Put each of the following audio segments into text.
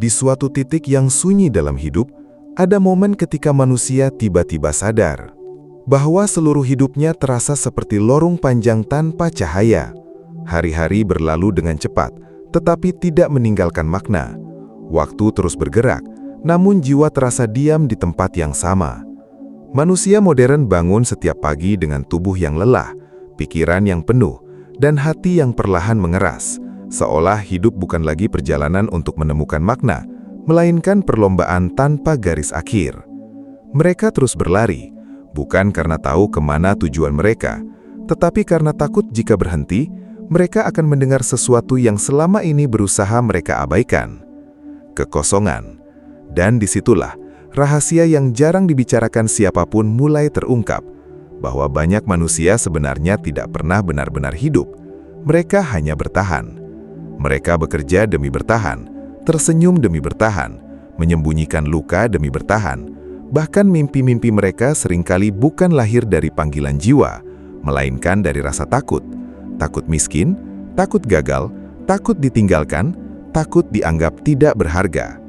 Di suatu titik yang sunyi dalam hidup, ada momen ketika manusia tiba-tiba sadar bahwa seluruh hidupnya terasa seperti lorong panjang tanpa cahaya. Hari-hari berlalu dengan cepat, tetapi tidak meninggalkan makna. Waktu terus bergerak, namun jiwa terasa diam di tempat yang sama. Manusia modern bangun setiap pagi dengan tubuh yang lelah, pikiran yang penuh, dan hati yang perlahan mengeras, seolah hidup bukan lagi perjalanan untuk menemukan makna, melainkan perlombaan tanpa garis akhir. Mereka terus berlari, bukan karena tahu kemana tujuan mereka, tetapi karena takut jika berhenti, mereka akan mendengar sesuatu yang selama ini berusaha mereka abaikan. Kekosongan. Dan disitulah rahasia yang jarang dibicarakan siapapun mulai terungkap, bahwa banyak manusia sebenarnya tidak pernah benar-benar hidup. Mereka hanya bertahan. Mereka bekerja demi bertahan, tersenyum demi bertahan, menyembunyikan luka demi bertahan. Bahkan mimpi-mimpi mereka seringkali bukan lahir dari panggilan jiwa, melainkan dari rasa takut. Takut miskin, takut gagal, takut ditinggalkan, takut dianggap tidak berharga.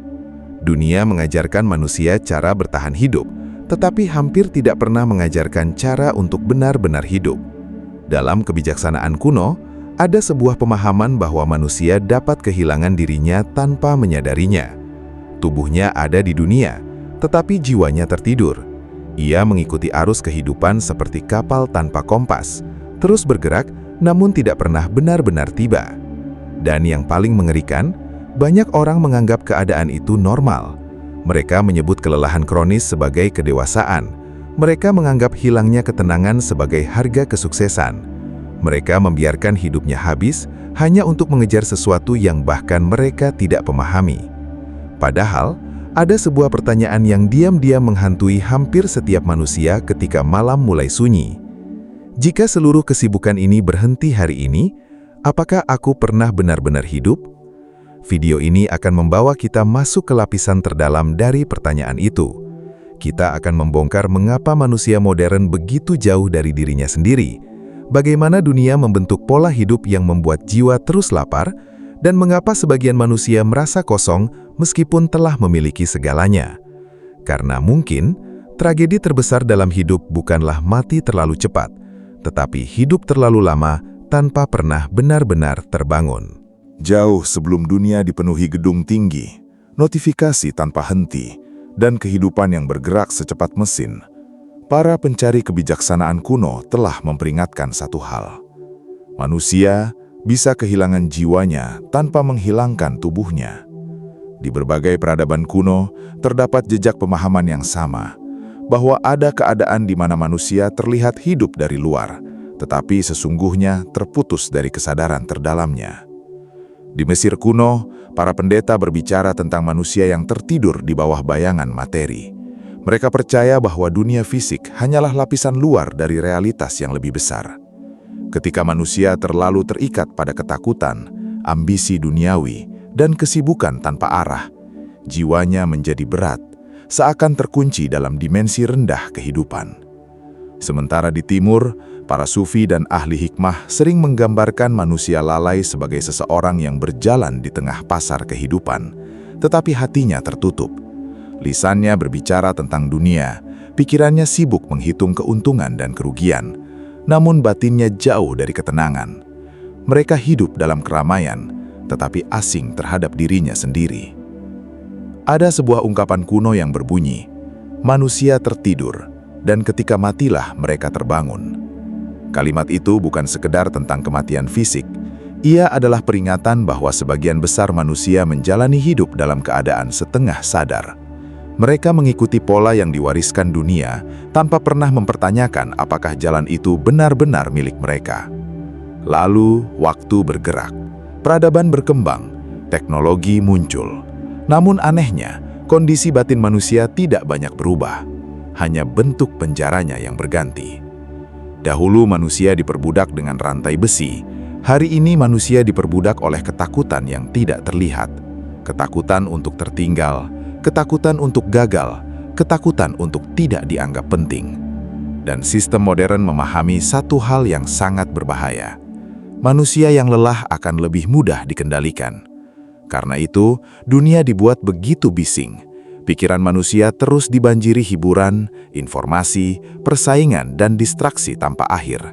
Dunia mengajarkan manusia cara bertahan hidup, tetapi hampir tidak pernah mengajarkan cara untuk benar-benar hidup. Dalam kebijaksanaan kuno, ada sebuah pemahaman bahwa manusia dapat kehilangan dirinya tanpa menyadarinya. Tubuhnya ada di dunia, tetapi jiwanya tertidur. Ia mengikuti arus kehidupan seperti kapal tanpa kompas, terus bergerak namun tidak pernah benar-benar tiba. Dan yang paling mengerikan, banyak orang menganggap keadaan itu normal. Mereka menyebut kelelahan kronis sebagai kedewasaan. Mereka menganggap hilangnya ketenangan sebagai harga kesuksesan. Mereka membiarkan hidupnya habis hanya untuk mengejar sesuatu yang bahkan mereka tidak pahami. Padahal, ada sebuah pertanyaan yang diam-diam menghantui hampir setiap manusia ketika malam mulai sunyi. Jika seluruh kesibukan ini berhenti hari ini, apakah aku pernah benar-benar hidup? Video ini akan membawa kita masuk ke lapisan terdalam dari pertanyaan itu. Kita akan membongkar mengapa manusia modern begitu jauh dari dirinya sendiri, bagaimana dunia membentuk pola hidup yang membuat jiwa terus lapar, dan mengapa sebagian manusia merasa kosong meskipun telah memiliki segalanya. Karena mungkin, tragedi terbesar dalam hidup bukanlah mati terlalu cepat, tetapi hidup terlalu lama tanpa pernah benar-benar terbangun. Jauh sebelum dunia dipenuhi gedung tinggi, notifikasi tanpa henti, dan kehidupan yang bergerak secepat mesin, para pencari kebijaksanaan kuno telah memperingatkan satu hal. Manusia bisa kehilangan jiwanya tanpa menghilangkan tubuhnya. Di berbagai peradaban kuno, terdapat jejak pemahaman yang sama, bahwa ada keadaan di mana manusia terlihat hidup dari luar, tetapi sesungguhnya terputus dari kesadaran terdalamnya. Di Mesir kuno, para pendeta berbicara tentang manusia yang tertidur di bawah bayangan materi. Mereka percaya bahwa dunia fisik hanyalah lapisan luar dari realitas yang lebih besar. Ketika manusia terlalu terikat pada ketakutan, ambisi duniawi, dan kesibukan tanpa arah, jiwanya menjadi berat, seakan terkunci dalam dimensi rendah kehidupan. Sementara di timur, para sufi dan ahli hikmah sering menggambarkan manusia lalai sebagai seseorang yang berjalan di tengah pasar kehidupan, tetapi hatinya tertutup. Lisannya berbicara tentang dunia, pikirannya sibuk menghitung keuntungan dan kerugian, namun batinnya jauh dari ketenangan. Mereka hidup dalam keramaian, tetapi asing terhadap dirinya sendiri. Ada sebuah ungkapan kuno yang berbunyi, manusia tertidur, dan ketika matilah mereka terbangun. Kalimat itu bukan sekedar tentang kematian fisik, ia adalah peringatan bahwa sebagian besar manusia menjalani hidup dalam keadaan setengah sadar. Mereka mengikuti pola yang diwariskan dunia tanpa pernah mempertanyakan apakah jalan itu benar-benar milik mereka. Lalu, waktu bergerak, peradaban berkembang, teknologi muncul. Namun anehnya, kondisi batin manusia tidak banyak berubah. Hanya bentuk penjaranya yang berganti. Dahulu manusia diperbudak dengan rantai besi, hari ini manusia diperbudak oleh ketakutan yang tidak terlihat. Ketakutan untuk tertinggal, ketakutan untuk gagal, ketakutan untuk tidak dianggap penting. Dan sistem modern memahami satu hal yang sangat berbahaya. Manusia yang lelah akan lebih mudah dikendalikan. Karena itu, dunia dibuat begitu bising. Pikiran manusia terus dibanjiri hiburan, informasi, persaingan, dan distraksi tanpa akhir.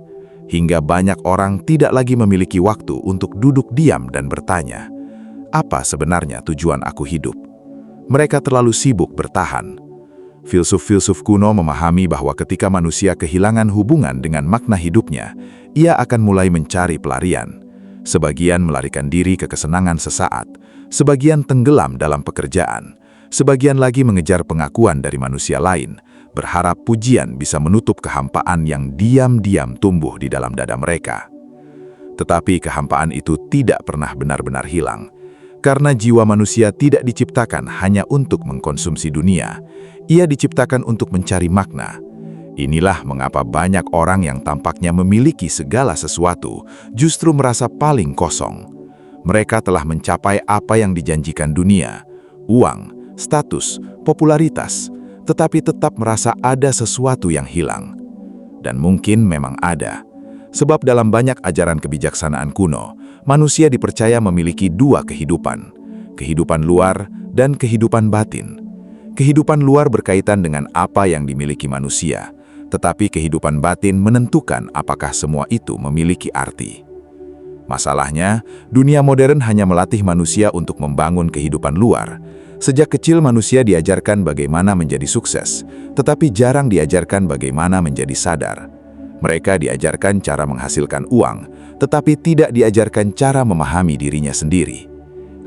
Hingga banyak orang tidak lagi memiliki waktu untuk duduk diam dan bertanya, apa sebenarnya tujuan aku hidup? Mereka terlalu sibuk bertahan. Filsuf-filsuf kuno memahami bahwa ketika manusia kehilangan hubungan dengan makna hidupnya, ia akan mulai mencari pelarian. Sebagian melarikan diri ke kesenangan sesaat, sebagian tenggelam dalam pekerjaan, sebagian lagi mengejar pengakuan dari manusia lain, berharap pujian bisa menutup kehampaan yang diam-diam tumbuh di dalam dada mereka. Tetapi kehampaan itu tidak pernah benar-benar hilang, karena jiwa manusia tidak diciptakan hanya untuk mengkonsumsi dunia, ia diciptakan untuk mencari makna. Inilah mengapa banyak orang yang tampaknya memiliki segala sesuatu justru merasa paling kosong. Mereka telah mencapai apa yang dijanjikan dunia, uang, status, popularitas, tetapi tetap merasa ada sesuatu yang hilang. Dan mungkin memang ada. Sebab dalam banyak ajaran kebijaksanaan kuno, manusia dipercaya memiliki dua kehidupan, kehidupan luar dan kehidupan batin. Kehidupan luar berkaitan dengan apa yang dimiliki manusia, tetapi kehidupan batin menentukan apakah semua itu memiliki arti. Masalahnya, dunia modern hanya melatih manusia untuk membangun kehidupan luar. Sejak kecil manusia diajarkan bagaimana menjadi sukses, tetapi jarang diajarkan bagaimana menjadi sadar. Mereka diajarkan cara menghasilkan uang, tetapi tidak diajarkan cara memahami dirinya sendiri.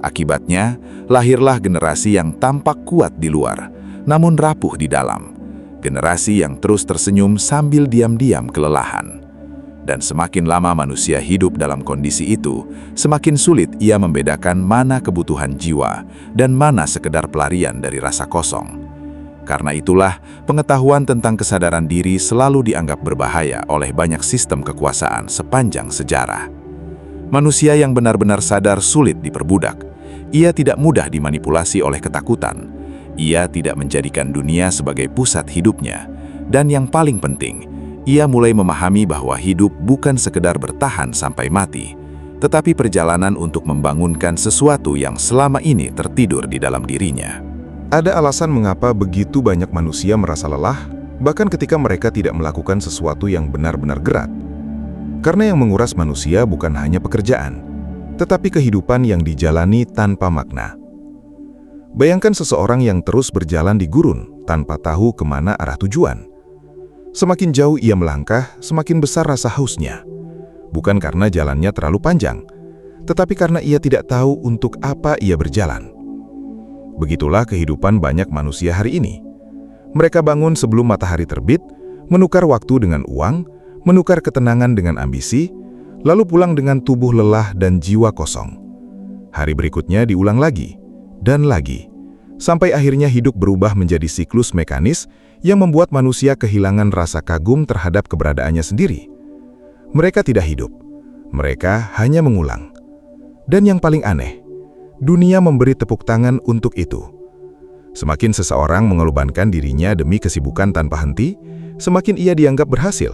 Akibatnya, lahirlah generasi yang tampak kuat di luar, namun rapuh di dalam. Generasi yang terus tersenyum sambil diam-diam kelelahan. Dan semakin lama manusia hidup dalam kondisi itu, semakin sulit ia membedakan mana kebutuhan jiwa dan mana sekedar pelarian dari rasa kosong. Karena itulah, pengetahuan tentang kesadaran diri selalu dianggap berbahaya oleh banyak sistem kekuasaan sepanjang sejarah. Manusia yang benar-benar sadar sulit diperbudak. Ia tidak mudah dimanipulasi oleh ketakutan. Ia tidak menjadikan dunia sebagai pusat hidupnya. Dan yang paling penting, ia mulai memahami bahwa hidup bukan sekedar bertahan sampai mati, tetapi perjalanan untuk membangunkan sesuatu yang selama ini tertidur di dalam dirinya. Ada alasan mengapa begitu banyak manusia merasa lelah, bahkan ketika mereka tidak melakukan sesuatu yang benar-benar gerak. Karena yang menguras manusia bukan hanya pekerjaan, tetapi kehidupan yang dijalani tanpa makna. Bayangkan seseorang yang terus berjalan di gurun tanpa tahu kemana arah tujuan. Semakin jauh ia melangkah, semakin besar rasa hausnya. Bukan karena jalannya terlalu panjang, tetapi karena ia tidak tahu untuk apa ia berjalan. Begitulah kehidupan banyak manusia hari ini. Mereka bangun sebelum matahari terbit, menukar waktu dengan uang, menukar ketenangan dengan ambisi, lalu pulang dengan tubuh lelah dan jiwa kosong. Hari berikutnya diulang lagi, dan lagi, sampai akhirnya hidup berubah menjadi siklus mekanis yang membuat manusia kehilangan rasa kagum terhadap keberadaannya sendiri. Mereka tidak hidup, mereka hanya mengulang. Dan yang paling aneh, dunia memberi tepuk tangan untuk itu. Semakin seseorang mengorbankan dirinya demi kesibukan tanpa henti, semakin ia dianggap berhasil.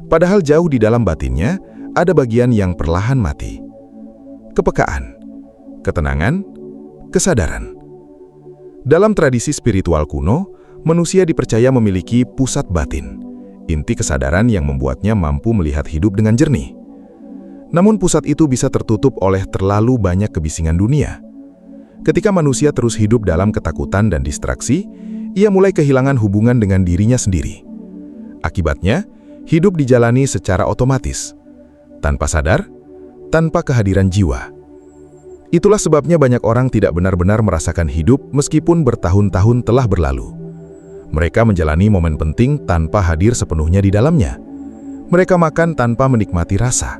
Padahal jauh di dalam batinnya, ada bagian yang perlahan mati. Kepekaan, ketenangan, kesadaran. Dalam tradisi spiritual kuno, manusia dipercaya memiliki pusat batin, inti kesadaran yang membuatnya mampu melihat hidup dengan jernih. Namun pusat itu bisa tertutup oleh terlalu banyak kebisingan dunia. Ketika manusia terus hidup dalam ketakutan dan distraksi, ia mulai kehilangan hubungan dengan dirinya sendiri. Akibatnya, hidup dijalani secara otomatis, tanpa sadar, tanpa kehadiran jiwa. Itulah sebabnya banyak orang tidak benar-benar merasakan hidup meskipun bertahun-tahun telah berlalu. Mereka menjalani momen penting tanpa hadir sepenuhnya di dalamnya. Mereka makan tanpa menikmati rasa,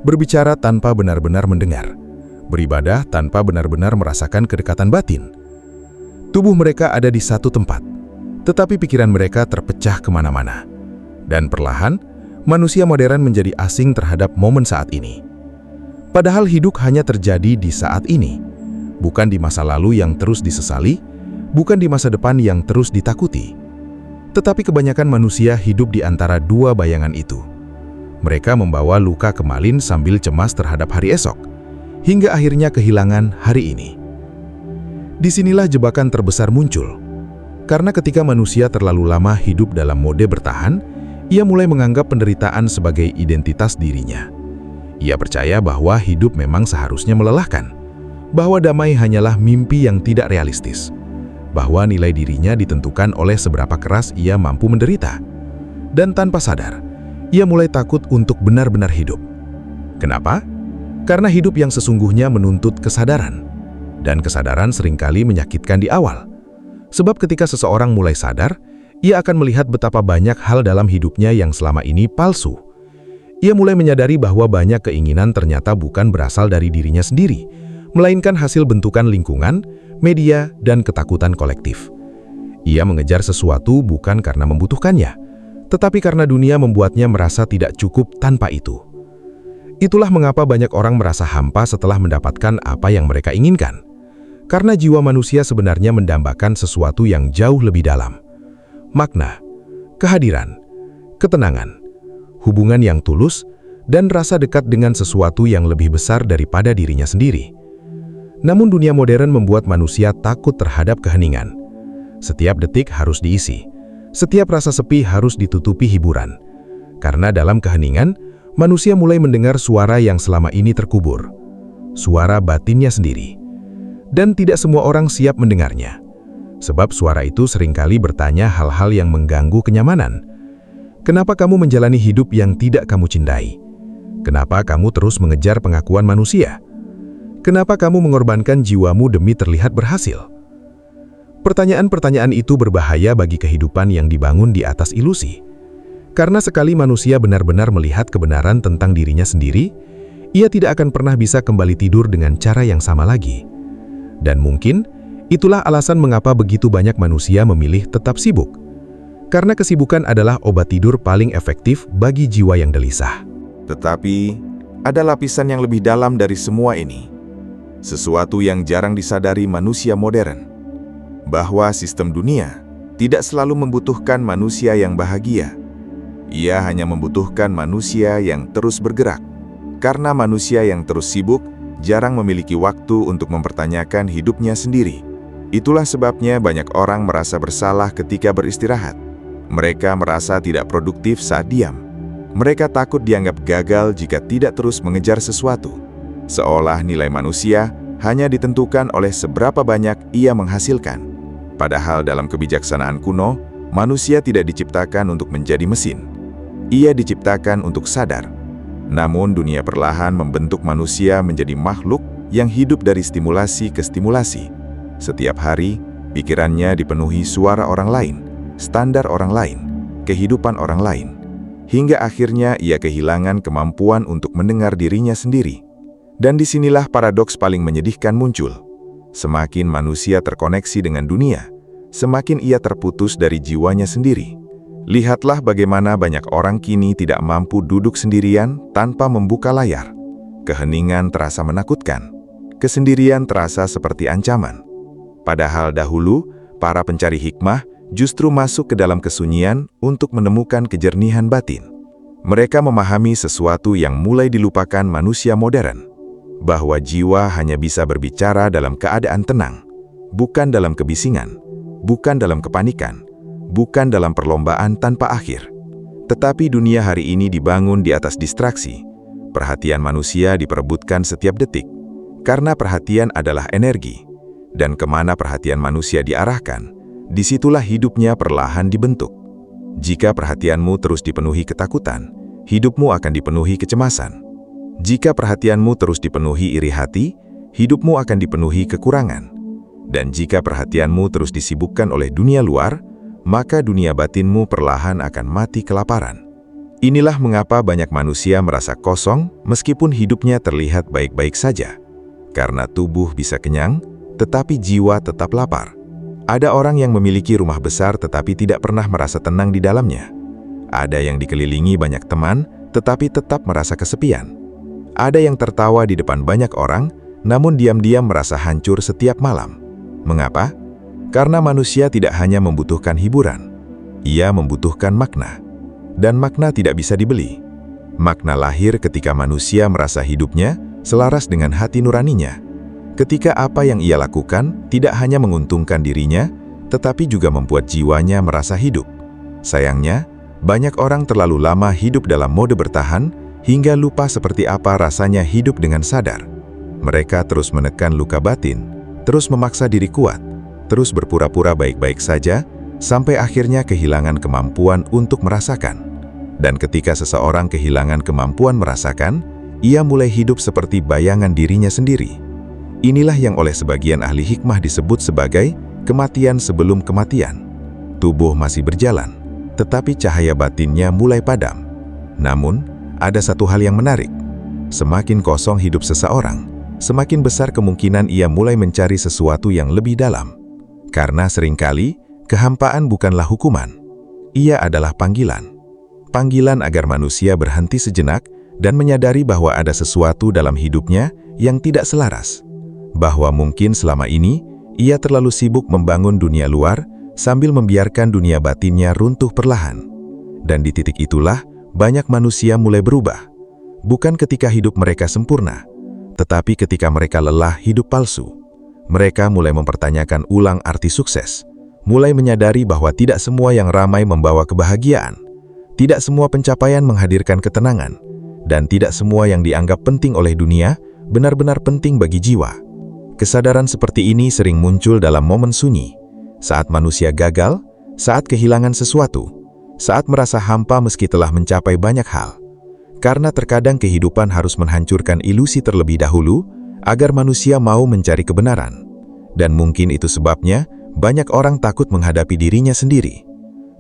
berbicara tanpa benar-benar mendengar, beribadah tanpa benar-benar merasakan kedekatan batin. Tubuh mereka ada di satu tempat, tetapi pikiran mereka terpecah kemana-mana. Dan perlahan, manusia modern menjadi asing terhadap momen saat ini. Padahal hidup hanya terjadi di saat ini, bukan di masa lalu yang terus disesali, bukan di masa depan yang terus ditakuti. Tetapi kebanyakan manusia hidup di antara dua bayangan itu. Mereka membawa luka kemarin sambil cemas terhadap hari esok. hingga akhirnya kehilangan hari ini. Disinilah jebakan terbesar muncul. Karena ketika manusia terlalu lama hidup dalam mode bertahan, ia mulai menganggap penderitaan sebagai identitas dirinya. Ia percaya bahwa hidup memang seharusnya melelahkan, bahwa damai hanyalah mimpi yang tidak realistis, bahwa nilai dirinya ditentukan oleh seberapa keras ia mampu menderita. Dan tanpa sadar, ia mulai takut untuk benar-benar hidup. Kenapa? Karena hidup yang sesungguhnya menuntut kesadaran, dan kesadaran seringkali menyakitkan di awal. Sebab ketika seseorang mulai sadar, ia akan melihat betapa banyak hal dalam hidupnya yang selama ini palsu. Ia mulai menyadari bahwa banyak keinginan ternyata bukan berasal dari dirinya sendiri, melainkan hasil bentukan lingkungan, media, dan ketakutan kolektif. Ia mengejar sesuatu bukan karena membutuhkannya, tetapi karena dunia membuatnya merasa tidak cukup tanpa itu. Itulah mengapa banyak orang merasa hampa setelah mendapatkan apa yang mereka inginkan. Karena jiwa manusia sebenarnya mendambakan sesuatu yang jauh lebih dalam. Makna, kehadiran, ketenangan, hubungan yang tulus, dan rasa dekat dengan sesuatu yang lebih besar daripada dirinya sendiri. Namun dunia modern membuat manusia takut terhadap keheningan. Setiap detik harus diisi. Setiap rasa sepi harus ditutupi hiburan. Karena dalam keheningan, manusia mulai mendengar suara yang selama ini terkubur. Suara batinnya sendiri. Dan tidak semua orang siap mendengarnya. Sebab suara itu seringkali bertanya hal-hal yang mengganggu kenyamanan. Kenapa kamu menjalani hidup yang tidak kamu cintai? Kenapa kamu terus mengejar pengakuan manusia? Kenapa kamu mengorbankan jiwamu demi terlihat berhasil? Pertanyaan-pertanyaan itu berbahaya bagi kehidupan yang dibangun di atas ilusi. Karena sekali manusia benar-benar melihat kebenaran tentang dirinya sendiri, ia tidak akan pernah bisa kembali tidur dengan cara yang sama lagi. Dan mungkin itulah alasan mengapa begitu banyak manusia memilih tetap sibuk. Karena kesibukan adalah obat tidur paling efektif bagi jiwa yang gelisah. Tetapi, ada lapisan yang lebih dalam dari semua ini. Sesuatu yang jarang disadari manusia modern. Bahwa sistem dunia tidak selalu membutuhkan manusia yang bahagia. Ia hanya membutuhkan manusia yang terus bergerak. Karena manusia yang terus sibuk jarang memiliki waktu untuk mempertanyakan hidupnya sendiri. Itulah sebabnya banyak orang merasa bersalah ketika beristirahat. Mereka merasa tidak produktif saat diam. Mereka takut dianggap gagal jika tidak terus mengejar sesuatu. Seolah nilai manusia hanya ditentukan oleh seberapa banyak ia menghasilkan. Padahal dalam kebijaksanaan kuno, manusia tidak diciptakan untuk menjadi mesin. Ia diciptakan untuk sadar. Namun dunia perlahan membentuk manusia menjadi makhluk yang hidup dari stimulasi ke stimulasi. Setiap hari, pikirannya dipenuhi suara orang lain, standar orang lain, kehidupan orang lain. Hingga akhirnya ia kehilangan kemampuan untuk mendengar dirinya sendiri. Dan disinilah paradoks paling menyedihkan muncul. Semakin manusia terkoneksi dengan dunia, semakin ia terputus dari jiwanya sendiri. Lihatlah bagaimana banyak orang kini tidak mampu duduk sendirian tanpa membuka layar. Keheningan terasa menakutkan. Kesendirian terasa seperti ancaman. Padahal dahulu, para pencari hikmah justru masuk ke dalam kesunyian untuk menemukan kejernihan batin. Mereka memahami sesuatu yang mulai dilupakan manusia modern. Bahwa jiwa hanya bisa berbicara dalam keadaan tenang. Bukan dalam kebisingan. Bukan dalam kepanikan. Bukan dalam perlombaan tanpa akhir. Tetapi dunia hari ini dibangun di atas distraksi. Perhatian manusia diperebutkan setiap detik. Karena perhatian adalah energi. Dan kemana perhatian manusia diarahkan, disitulah hidupnya perlahan dibentuk. Jika perhatianmu terus dipenuhi ketakutan, hidupmu akan dipenuhi kecemasan. Jika perhatianmu terus dipenuhi iri hati, hidupmu akan dipenuhi kekurangan. Dan jika perhatianmu terus disibukkan oleh dunia luar, maka dunia batinmu perlahan akan mati kelaparan. Inilah mengapa banyak manusia merasa kosong meskipun hidupnya terlihat baik-baik saja. Karena tubuh bisa kenyang, tetapi jiwa tetap lapar. Ada orang yang memiliki rumah besar tetapi tidak pernah merasa tenang di dalamnya. Ada yang dikelilingi banyak teman, tetapi tetap merasa kesepian. Ada yang tertawa di depan banyak orang, namun diam-diam merasa hancur setiap malam. Mengapa? Karena manusia tidak hanya membutuhkan hiburan, ia membutuhkan makna. Dan makna tidak bisa dibeli. Makna lahir ketika manusia merasa hidupnya selaras dengan hati nuraninya. Ketika apa yang ia lakukan tidak hanya menguntungkan dirinya, tetapi juga membuat jiwanya merasa hidup. Sayangnya, banyak orang terlalu lama hidup dalam mode bertahan hingga lupa seperti apa rasanya hidup dengan sadar. Mereka terus menekan luka batin, terus memaksa diri kuat, terus berpura-pura baik-baik saja, sampai akhirnya kehilangan kemampuan untuk merasakan. Dan ketika seseorang kehilangan kemampuan merasakan, ia mulai hidup seperti bayangan dirinya sendiri. Inilah yang oleh sebagian ahli hikmah disebut sebagai kematian sebelum kematian. Tubuh masih berjalan, tetapi cahaya batinnya mulai padam. Namun, ada satu hal yang menarik. Semakin kosong hidup seseorang, semakin besar kemungkinan ia mulai mencari sesuatu yang lebih dalam. Karena seringkali, kehampaan bukanlah hukuman. Ia adalah panggilan. Panggilan agar manusia berhenti sejenak dan menyadari bahwa ada sesuatu dalam hidupnya yang tidak selaras. Bahwa mungkin selama ini, ia terlalu sibuk membangun dunia luar sambil membiarkan dunia batinnya runtuh perlahan. Dan di titik itulah, banyak manusia mulai berubah. Bukan ketika hidup mereka sempurna, tetapi ketika mereka lelah hidup palsu. Mereka mulai mempertanyakan ulang arti sukses, mulai menyadari bahwa tidak semua yang ramai membawa kebahagiaan, tidak semua pencapaian menghadirkan ketenangan, dan tidak semua yang dianggap penting oleh dunia benar-benar penting bagi jiwa. Kesadaran seperti ini sering muncul dalam momen sunyi, saat manusia gagal, saat kehilangan sesuatu, saat merasa hampa meski telah mencapai banyak hal. Karena terkadang kehidupan harus menghancurkan ilusi terlebih dahulu, agar manusia mau mencari kebenaran. Dan mungkin itu sebabnya, banyak orang takut menghadapi dirinya sendiri.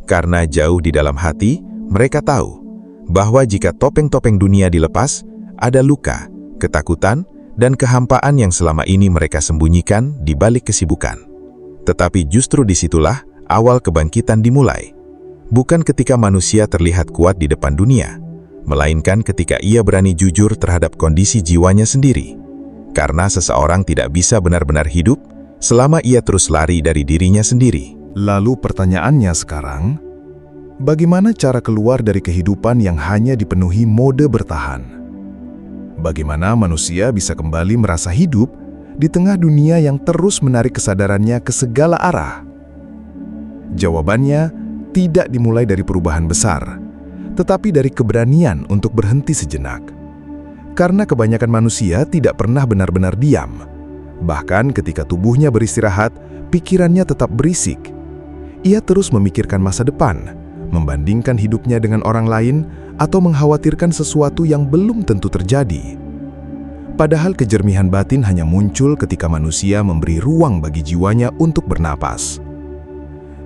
Karena jauh di dalam hati, mereka tahu bahwa jika topeng-topeng dunia dilepas, ada luka, ketakutan, dan kehampaan yang selama ini mereka sembunyikan di balik kesibukan. Tetapi justru disitulah awal kebangkitan dimulai. Bukan ketika manusia terlihat kuat di depan dunia, melainkan ketika ia berani jujur terhadap kondisi jiwanya sendiri. Karena seseorang tidak bisa benar-benar hidup selama ia terus lari dari dirinya sendiri. Lalu pertanyaannya sekarang, bagaimana cara keluar dari kehidupan yang hanya dipenuhi mode bertahan? Bagaimana manusia bisa kembali merasa hidup di tengah dunia yang terus menarik kesadarannya ke segala arah? Jawabannya tidak dimulai dari perubahan besar, tetapi dari keberanian untuk berhenti sejenak. Karena kebanyakan manusia tidak pernah benar-benar diam. Bahkan ketika tubuhnya beristirahat, pikirannya tetap berisik. Ia terus memikirkan masa depan, membandingkan hidupnya dengan orang lain, atau mengkhawatirkan sesuatu yang belum tentu terjadi. Padahal kejernihan batin hanya muncul ketika manusia memberi ruang bagi jiwanya untuk bernapas.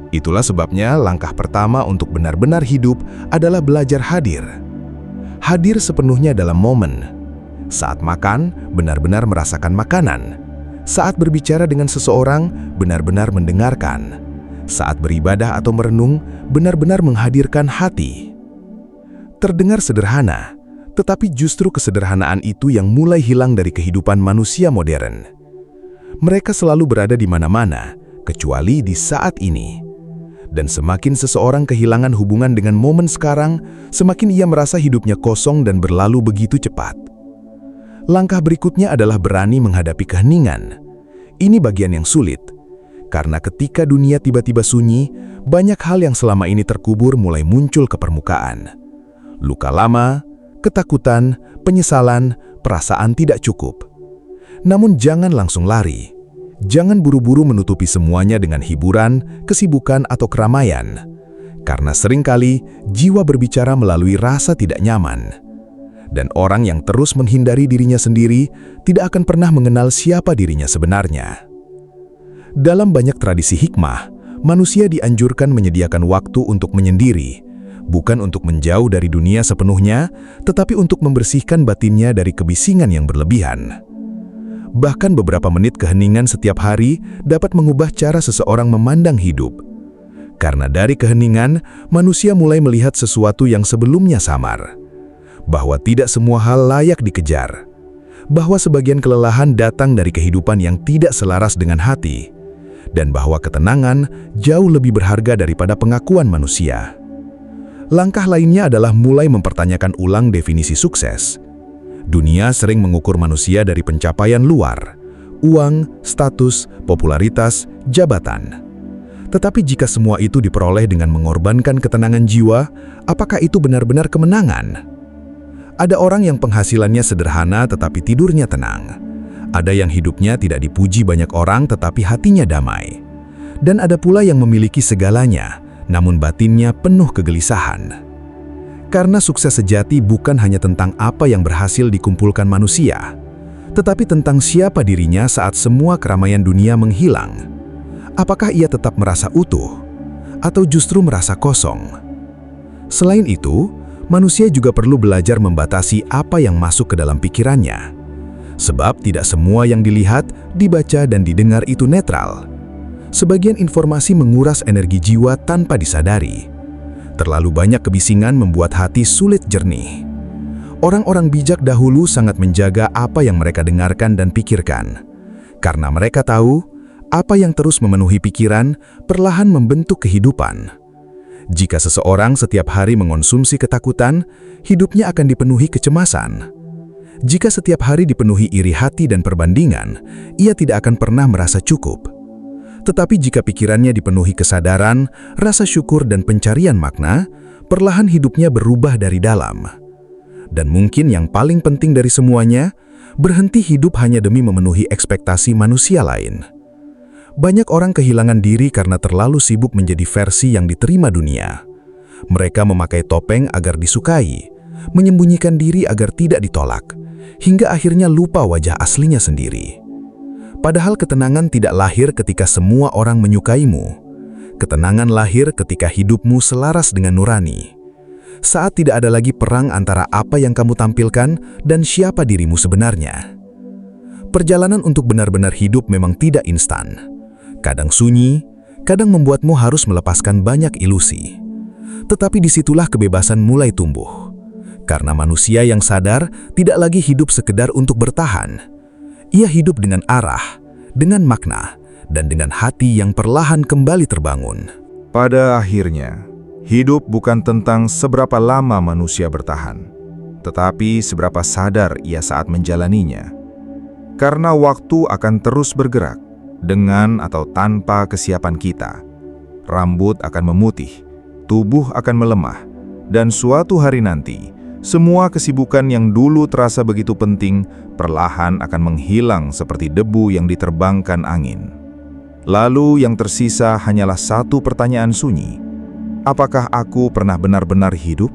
Itulah sebabnya langkah pertama untuk benar-benar hidup adalah belajar hadir. Hadir sepenuhnya dalam momen. Saat makan, benar-benar merasakan makanan. Saat berbicara dengan seseorang, benar-benar mendengarkan. Saat beribadah atau merenung, benar-benar menghadirkan hati. Terdengar sederhana, tetapi justru kesederhanaan itu yang mulai hilang dari kehidupan manusia modern. Mereka selalu berada di mana-mana, kecuali di saat ini. Dan semakin seseorang kehilangan hubungan dengan momen sekarang, semakin ia merasa hidupnya kosong dan berlalu begitu cepat. Langkah berikutnya adalah berani menghadapi keheningan. Ini bagian yang sulit, karena ketika dunia tiba-tiba sunyi, banyak hal yang selama ini terkubur mulai muncul ke permukaan. Luka lama, ketakutan, penyesalan, perasaan tidak cukup. Namun jangan langsung lari. Jangan buru-buru menutupi semuanya dengan hiburan, kesibukan, atau keramaian. Karena seringkali jiwa berbicara melalui rasa tidak nyaman. Dan orang yang terus menghindari dirinya sendiri tidak akan pernah mengenal siapa dirinya sebenarnya. Dalam banyak tradisi hikmah, manusia dianjurkan menyediakan waktu untuk menyendiri, bukan untuk menjauh dari dunia sepenuhnya, tetapi untuk membersihkan batinnya dari kebisingan yang berlebihan. Bahkan beberapa menit keheningan setiap hari dapat mengubah cara seseorang memandang hidup. Karena dari keheningan, manusia mulai melihat sesuatu yang sebelumnya samar. Bahwa tidak semua hal layak dikejar. Bahwa sebagian kelelahan datang dari kehidupan yang tidak selaras dengan hati. Dan bahwa ketenangan jauh lebih berharga daripada pengakuan manusia. Langkah lainnya adalah mulai mempertanyakan ulang definisi sukses. Dunia sering mengukur manusia dari pencapaian luar, uang, status, popularitas, jabatan. Tetapi jika semua itu diperoleh dengan mengorbankan ketenangan jiwa, apakah itu benar-benar kemenangan? Ada orang yang penghasilannya sederhana tetapi tidurnya tenang. Ada yang hidupnya tidak dipuji banyak orang tetapi hatinya damai. Dan ada pula yang memiliki segalanya, namun batinnya penuh kegelisahan. Karena sukses sejati bukan hanya tentang apa yang berhasil dikumpulkan manusia, tetapi tentang siapa dirinya saat semua keramaian dunia menghilang. Apakah ia tetap merasa utuh, atau justru merasa kosong? Selain itu, manusia juga perlu belajar membatasi apa yang masuk ke dalam pikirannya. Sebab tidak semua yang dilihat, dibaca, dan didengar itu netral. Sebagian informasi menguras energi jiwa tanpa disadari. Terlalu banyak kebisingan membuat hati sulit jernih. Orang-orang bijak dahulu sangat menjaga apa yang mereka dengarkan dan pikirkan. Karena mereka tahu, apa yang terus memenuhi pikiran perlahan membentuk kehidupan. Jika seseorang setiap hari mengonsumsi ketakutan, hidupnya akan dipenuhi kecemasan. Jika setiap hari dipenuhi iri hati dan perbandingan, ia tidak akan pernah merasa cukup. Tetapi jika pikirannya dipenuhi kesadaran, rasa syukur dan pencarian makna, perlahan hidupnya berubah dari dalam. Dan mungkin yang paling penting dari semuanya, berhenti hidup hanya demi memenuhi ekspektasi manusia lain. Banyak orang kehilangan diri karena terlalu sibuk menjadi versi yang diterima dunia. Mereka memakai topeng agar disukai, menyembunyikan diri agar tidak ditolak, hingga akhirnya lupa wajah aslinya sendiri. Padahal ketenangan tidak lahir ketika semua orang menyukaimu. Ketenangan lahir ketika hidupmu selaras dengan nurani. Saat tidak ada lagi perang antara apa yang kamu tampilkan dan siapa dirimu sebenarnya. Perjalanan untuk benar-benar hidup memang tidak instan. Kadang sunyi, kadang membuatmu harus melepaskan banyak ilusi. Tetapi disitulah kebebasan mulai tumbuh. Karena manusia yang sadar tidak lagi hidup sekedar untuk bertahan. Ia hidup dengan arah, dengan makna, dan dengan hati yang perlahan kembali terbangun. Pada akhirnya, hidup bukan tentang seberapa lama manusia bertahan, tetapi seberapa sadar ia saat menjalaninya. Karena waktu akan terus bergerak, dengan atau tanpa kesiapan kita. Rambut akan memutih, tubuh akan melemah, dan suatu hari nanti, semua kesibukan yang dulu terasa begitu penting perlahan akan menghilang seperti debu yang diterbangkan angin. Lalu yang tersisa hanyalah satu pertanyaan sunyi. Apakah aku pernah benar-benar hidup?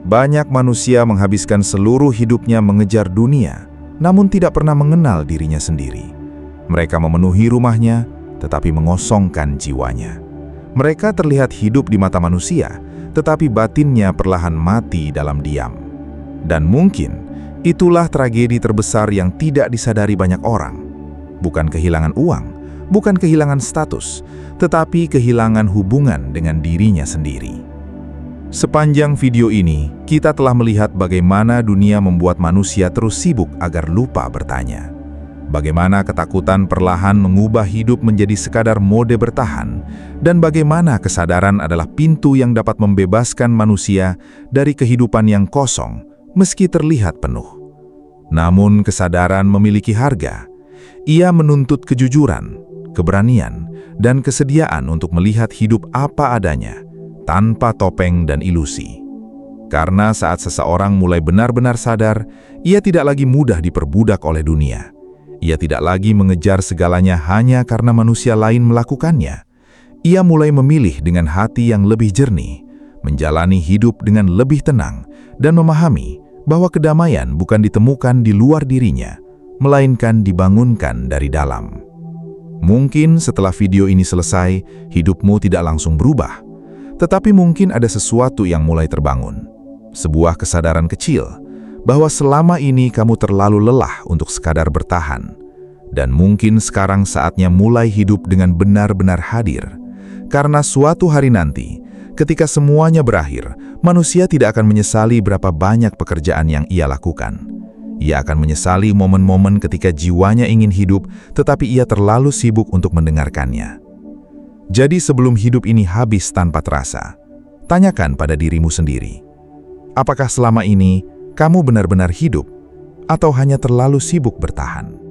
Banyak manusia menghabiskan seluruh hidupnya mengejar dunia, namun tidak pernah mengenal dirinya sendiri. Mereka memenuhi rumahnya, tetapi mengosongkan jiwanya. Mereka terlihat hidup di mata manusia, tetapi batinnya perlahan mati dalam diam. Dan mungkin itulah tragedi terbesar yang tidak disadari banyak orang. Bukan kehilangan uang, bukan kehilangan status, tetapi kehilangan hubungan dengan dirinya sendiri. Sepanjang video ini, kita telah melihat bagaimana dunia membuat manusia terus sibuk agar lupa bertanya. Bagaimana ketakutan perlahan mengubah hidup menjadi sekadar mode bertahan, dan bagaimana kesadaran adalah pintu yang dapat membebaskan manusia dari kehidupan yang kosong, meski terlihat penuh. Namun kesadaran memiliki harga. Ia menuntut kejujuran, keberanian, dan kesediaan untuk melihat hidup apa adanya, tanpa topeng dan ilusi. Karena saat seseorang mulai benar-benar sadar, ia tidak lagi mudah diperbudak oleh dunia. Ia tidak lagi mengejar segalanya hanya karena manusia lain melakukannya. Ia mulai memilih dengan hati yang lebih jernih, menjalani hidup dengan lebih tenang, dan memahami bahwa kedamaian bukan ditemukan di luar dirinya, melainkan dibangunkan dari dalam. Mungkin setelah video ini selesai, hidupmu tidak langsung berubah, tetapi mungkin ada sesuatu yang mulai terbangun. Sebuah kesadaran kecil, bahwa selama ini kamu terlalu lelah untuk sekadar bertahan. Dan mungkin sekarang saatnya mulai hidup dengan benar-benar hadir. Karena suatu hari nanti, ketika semuanya berakhir, manusia tidak akan menyesali berapa banyak pekerjaan yang ia lakukan. Ia akan menyesali momen-momen ketika jiwanya ingin hidup, tetapi ia terlalu sibuk untuk mendengarkannya. Jadi sebelum hidup ini habis tanpa terasa, tanyakan pada dirimu sendiri. Apakah selama ini kamu benar-benar hidup atau hanya terlalu sibuk bertahan?